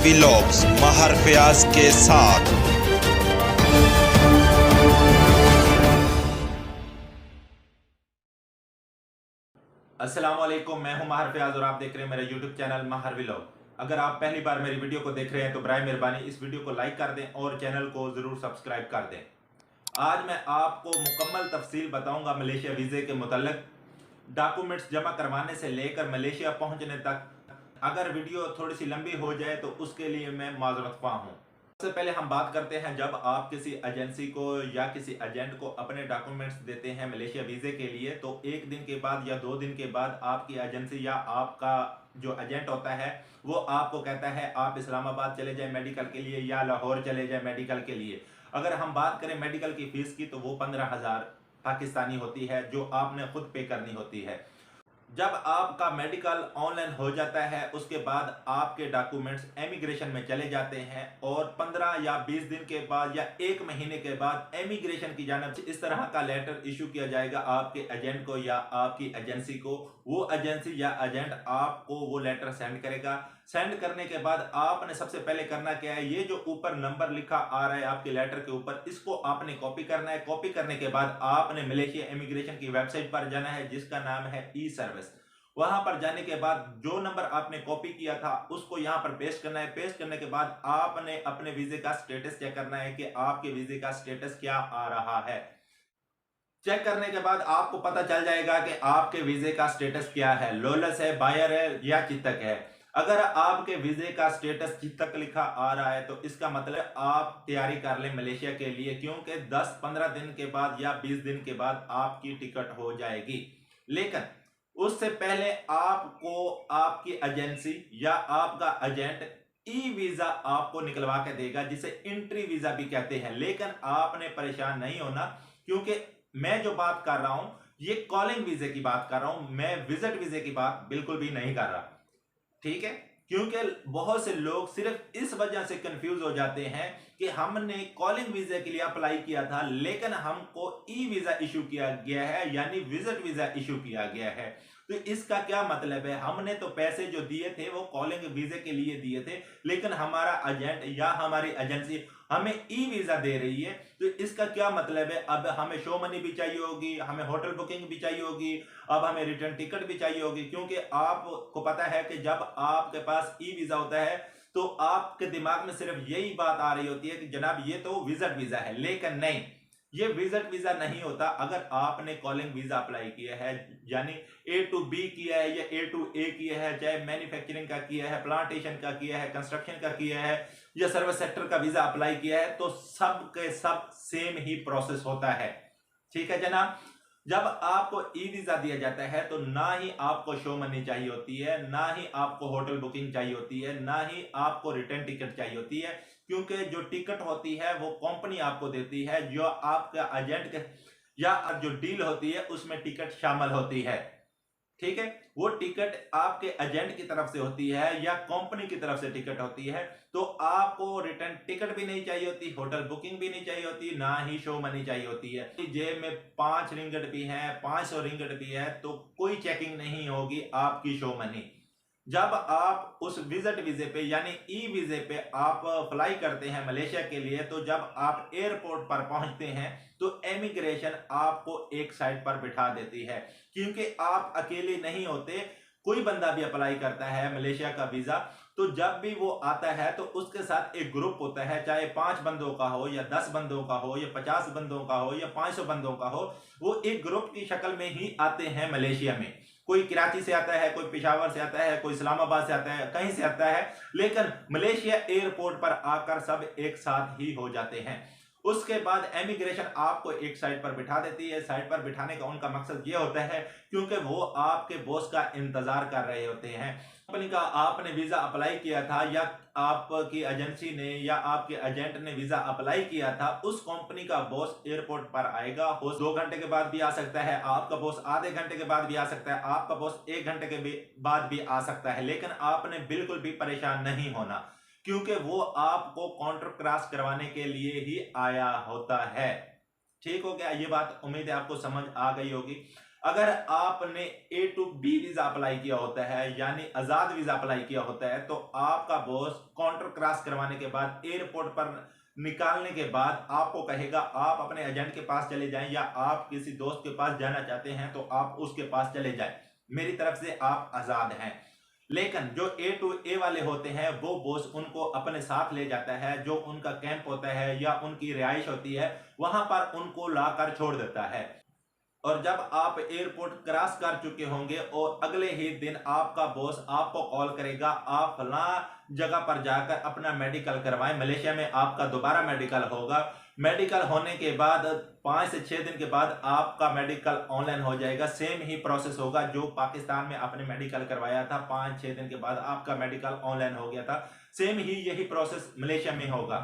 Vlogs महर फयाज के साथ। अस्सलामुअलैकुम, मैं हूं महर फयाज और आप देख रहे हैं मेरा यूट्यूब चैनल महर व्लॉग। अगर आप पहली बार मेरी वीडियो को देख रहे हैं तो बराए मेहरबानी इस वीडियो को लाइक कर दें और चैनल को ज़रूर सब्सक्राइब कर दें। आज मैं आपको मुकम्मल तफसील बताऊंगा मलेशिया वीज़े के मुतल्लिक, डॉक्यूमेंट्स जमा करवाने से लेकर मलेशिया पहुंचने तक। अगर वीडियो थोड़ी सी लंबी हो जाए तो उसके लिए मैं माजरत ख्वाह हूँ। सबसे पहले हम बात करते हैं, जब आप किसी एजेंसी को या किसी एजेंट को अपने डॉक्यूमेंट्स देते हैं मलेशिया वीज़े के लिए, तो एक दिन के बाद या 2 दिन के बाद आपकी एजेंसी या आपका जो एजेंट होता है वो आपको कहता है आप इस्लामाबाद चले जाए मेडिकल के लिए या लाहौर चले जाए मेडिकल के लिए। अगर हम बात करें मेडिकल की फ़ीस की तो वो 15,000 पाकिस्तानी होती है जो आपने खुद पे करनी होती है। जब आपका मेडिकल ऑनलाइन हो जाता है उसके बाद आपके डॉक्यूमेंट्स इमिग्रेशन में चले जाते हैं और 15 या 20 दिन के बाद या 1 महीने के बाद इमिग्रेशन की जानिब से इस तरह का लेटर इशू किया जाएगा आपके एजेंट को या आपकी एजेंसी को। वो एजेंसी या एजेंट आपको वो लेटर सेंड करेगा। सेंड करने के बाद आपने सबसे पहले करना क्या है, ये जो ऊपर नंबर लिखा आ रहा है आपके लेटर के ऊपर, इसको आपने कॉपी करना है। कॉपी करने के बाद आपने मलेशिया इमिग्रेशन की वेबसाइट पर जाना है जिसका नाम है ई सर्विस। वहां पर जाने के बाद जो नंबर आपने कॉपी किया था उसको यहां पर पेस्ट करना है। पेस्ट करने के बाद आपने अपने वीजे का स्टेटस चेक करना है कि आपके वीजे का स्टेटस क्या आ रहा है। चेक करने के बाद आपको पता चल जाएगा कि आपके वीजे का स्टेटस क्या है, लोलस है, बायर है या चितक है। अगर आपके वीजे का स्टेटस चितक लिखा आ रहा है तो इसका मतलब आप तैयारी कर लें मलेशिया के लिए, क्योंकि 10-15 दिन के बाद या 20 दिन के बाद आपकी टिकट हो जाएगी। लेकिन उससे पहले आपको आपकी एजेंसी या आपका एजेंट ई वीजा आपको निकलवा के देगा, जिसे एंट्री वीजा भी कहते हैं। लेकिन आपने परेशान नहीं होना, क्योंकि मैं जो बात कर रहा हूं ये कॉलिंग वीजे की बात कर रहा हूं, मैं विजिट वीजे की बात बिल्कुल भी नहीं कर रहा। ठीक है, क्योंकि बहुत से लोग सिर्फ इस वजह से कंफ्यूज हो जाते हैं कि हमने कॉलिंग वीजा के लिए अप्लाई किया था लेकिन हमको ई वीजा इशू किया गया है, यानी विजिट वीजा इशू किया गया है। तो इसका क्या मतलब है, हमने तो पैसे जो दिए थे वो कॉलिंग वीजे के लिए दिए थे, लेकिन हमारा एजेंट या हमारी एजेंसी हमें ई वीजा दे रही है। तो इसका क्या मतलब है, अब हमें शो मनी भी चाहिए होगी, हमें होटल बुकिंग भी चाहिए होगी, अब हमें रिटर्न टिकट भी चाहिए होगी। क्योंकि आपको पता है कि जब आपके पास ई वीजा होता है तो आपके दिमाग में सिर्फ यही बात आ रही होती है कि जनाब ये तो विजिट वीजा है, लेकिन नहीं, ये विजिट वीजा नहीं होता। अगर आपने कॉलिंग वीजा अप्लाई किया है, यानी ए टू बी किया है या ए टू ए किया है, चाहे मैन्युफैक्चरिंग का किया है, प्लांटेशन का किया है, कंस्ट्रक्शन का किया है या सर्विस सेक्टर का वीजा अप्लाई किया है, तो सब के सब सेम ही प्रोसेस होता है। ठीक है जनाब, जब आपको ई वीजा दिया जाता है तो ना ही आपको शो मनी चाहिए होती है, ना ही आपको होटल बुकिंग चाहिए होती है, ना ही आपको रिटर्न टिकट चाहिए होती है, क्योंकि जो टिकट होती है वो कंपनी आपको देती है, जो आपका एजेंट के या जो डील होती है उसमें टिकट शामिल होती है। ठीक है, वो टिकट आपके एजेंट की तरफ से होती है या कंपनी की तरफ से टिकट होती है। तो आपको रिटर्न टिकट भी नहीं चाहिए होती, होटल बुकिंग भी नहीं चाहिए होती, ना ही शो मनी चाहिए होती है। जेब में 5 रिंगट भी है, 500 रिंगट भी है, तो कोई चेकिंग नहीं होगी आपकी शो मनी। जब आप उस विजिट वीजे पे यानी ई वीजे पे आप अप्लाई करते हैं मलेशिया के लिए, तो जब आप एयरपोर्ट पर पहुंचते हैं तो इमिग्रेशन आपको एक साइड पर बिठा देती है, क्योंकि आप अकेले नहीं होते। कोई बंदा भी अप्लाई करता है मलेशिया का वीजा तो जब भी वो आता है तो उसके साथ एक ग्रुप होता है, चाहे 5 बंदों का हो या 10 बंदों का हो या 50 बंदों का हो या 500 बंदों का हो, वो एक ग्रुप की शक्ल में ही आते हैं मलेशिया में। कोई कराची से आता है, कोई पेशावर से आता है, कोई इस्लामाबाद से आता है, कहीं से आता है, लेकिन मलेशिया एयरपोर्ट पर आकर सब एक साथ ही हो जाते हैं। उसके बाद इमिग्रेशन आपको एक साइड पर बिठा देती है। साइड पर बिठाने का उनका मकसद ये होता है क्योंकि वो आपके बॉस का इंतजार कर रहे होते हैं। कंपनी का आपने वीजा अप्लाई किया था या आपकी एजेंसी ने या आपके एजेंट ने वीजा अप्लाई किया था, उस कंपनी का बॉस एयरपोर्ट पर आएगा। हो 2 घंटे के बाद भी आ सकता है, आपका बॉस आधे घंटे के बाद भी आ सकता है, आपका बॉस 1 घंटे के बाद भी आ सकता है। लेकिन आपने बिल्कुल भी परेशान नहीं होना, क्योंकि वो आपको काउंटर क्रॉस करवाने के लिए ही आया होता है। ठीक हो गया, ये बात उम्मीद है आपको समझ आ गई होगी। अगर आपने A2B वीजा अप्लाई किया होता है यानी आजाद वीजा अप्लाई किया होता है तो आपका बॉस काउंटर क्रॉस करवाने के बाद एयरपोर्ट पर निकालने के बाद आपको कहेगा आप अपने एजेंट के पास चले जाएं या आप किसी दोस्त के पास जाना चाहते हैं तो आप उसके पास चले जाएं, मेरी तरफ से आप आजाद हैं। लेकिन जो A2A वाले होते हैं वो बॉस उनको अपने साथ ले जाता है, जो उनका कैंप होता है या उनकी रिहाइश होती है वहां पर उनको लाकर छोड़ देता है। और जब आप एयरपोर्ट क्रॉस कर चुके होंगे और अगले ही दिन आपका बॉस आपको कॉल करेगा, आप फलां जगह पर जाकर अपना मेडिकल करवाएं। मलेशिया में आपका दोबारा मेडिकल होगा। मेडिकल होने के बाद 5 से 6 दिन के बाद आपका मेडिकल ऑनलाइन हो जाएगा। सेम ही प्रोसेस होगा जो पाकिस्तान में आपने मेडिकल करवाया था, 5-6 दिन के बाद आपका मेडिकल ऑनलाइन हो गया था, सेम ही यही प्रोसेस मलेशिया में होगा।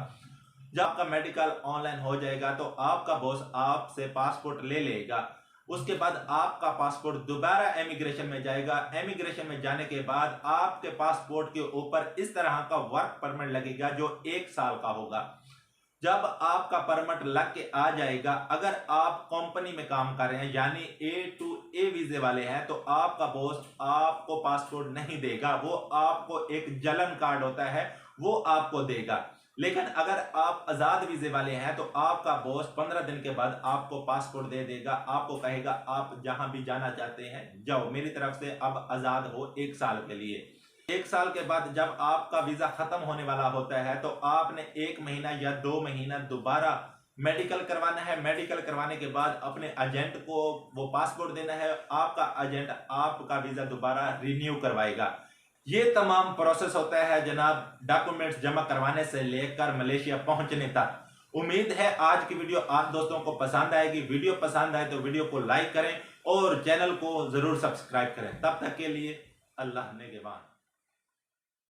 जब आपका मेडिकल ऑनलाइन हो जाएगा तो आपका बॉस आपसे पासपोर्ट ले लेगा। उसके बाद आपका पासपोर्ट दोबारा इमिग्रेशन में जाएगा। इमिग्रेशन में जाने के बाद आपके पासपोर्ट के ऊपर इस तरह का वर्क परमिट लगेगा जो 1 साल का होगा। जब आपका परमिट लग के आ जाएगा, अगर आप कंपनी में काम कर रहे हैं यानी A2A वीजे वाले हैं तो आपका बॉस आपको पासपोर्ट नहीं देगा, वो आपको एक जलन कार्ड होता है वो आपको देगा। लेकिन अगर आप आजाद वीजे वाले हैं तो आपका बॉस 15 दिन के बाद आपको पासपोर्ट दे देगा, आपको कहेगा आप जहां भी जाना चाहते हैं जाओ, मेरी तरफ से अब आजाद हो 1 साल के लिए। 1 साल के बाद जब आपका वीजा खत्म होने वाला होता है तो आपने 1 महीना या 2 महीना दोबारा मेडिकल करवाना है। मेडिकल करवाने के बाद अपने एजेंट को वो पासपोर्ट देना है, आपका एजेंट आपका वीजा दोबारा रिन्यू करवाएगा। ये तमाम प्रोसेस होता है जनाब, डॉक्यूमेंट्स जमा करवाने से लेकर मलेशिया पहुंचने तक। उम्मीद है आज की वीडियो आप दोस्तों को पसंद आएगी। वीडियो पसंद आए तो वीडियो को लाइक करें और चैनल को जरूर सब्सक्राइब करें। तब तक के लिए अल्लाह नेगेबान।